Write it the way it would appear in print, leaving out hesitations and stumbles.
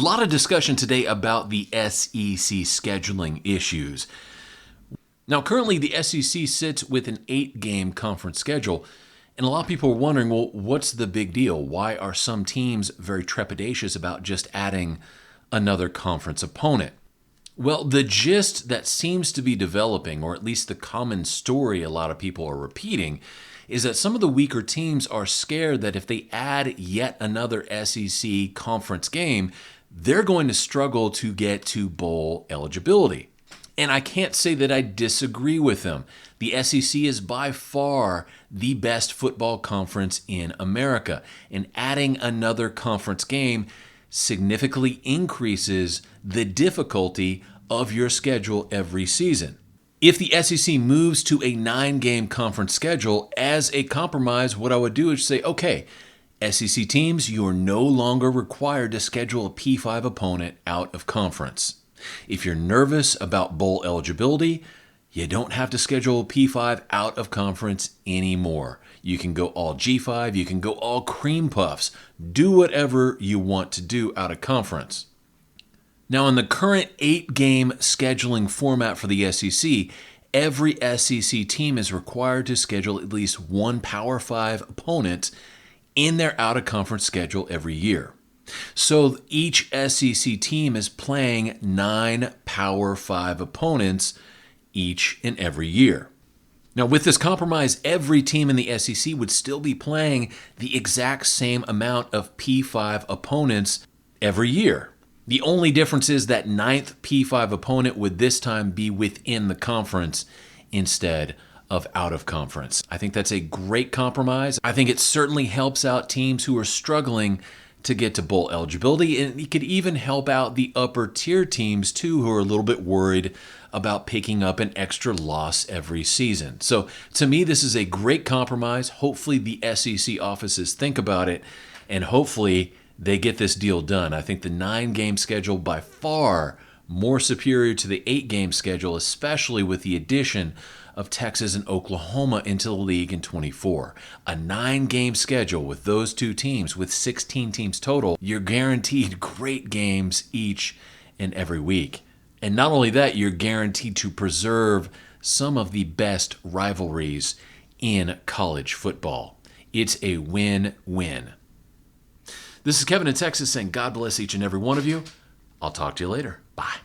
lot of discussion today about the SEC scheduling issues. Now, currently the SEC sits with an 8-game conference schedule, and a lot of people are wondering, well, what's the big deal? Why are some teams very trepidatious about just adding another conference opponent? Well, the gist that seems to be developing, or at least the common story a lot of people are repeating, is that some of the weaker teams are scared that if they add yet another SEC conference game, they're going to struggle to get to bowl eligibility. And I can't say that I disagree with them. The SEC is by far the best football conference in America, and adding another conference game significantly increases the difficulty of your schedule every season. If the SEC moves to a 9-game conference schedule, as a compromise, what I would do is say, okay, SEC teams, you are no longer required to schedule a P5 opponent out of conference. If you're nervous about bowl eligibility, you don't have to schedule a P5 out of conference anymore. You can go all G5, you can go all cream puffs. Do whatever you want to do out of conference. Now, in the current 8-game scheduling format for the SEC, every SEC team is required to schedule at least one Power 5 opponent in their out-of-conference schedule every year. So each SEC team is playing 9 Power 5 opponents each and every year. Now, with this compromise, every team in the SEC would still be playing the exact same amount of P5 opponents every year. The only difference is that 9th P5 opponent would this time be within the conference instead of out of conference. I think that's a great compromise. I think it certainly helps out teams who are struggling to get to bowl eligibility, and it could even help out the upper tier teams too, who are a little bit worried about picking up an extra loss every season. So to me, this is a great compromise. Hopefully the SEC offices think about it, and hopefully they get this deal done. I think the 9-game schedule by far more superior to the 8-game schedule, especially with the addition of Texas and Oklahoma into the league in 24. A 9-game schedule with those two teams, with 16 teams total, you're guaranteed great games each and every week. And not only that, you're guaranteed to preserve some of the best rivalries in college football. It's a win-win. This is Kevin in Texas saying God bless each and every one of you. I'll talk to you later. Bye.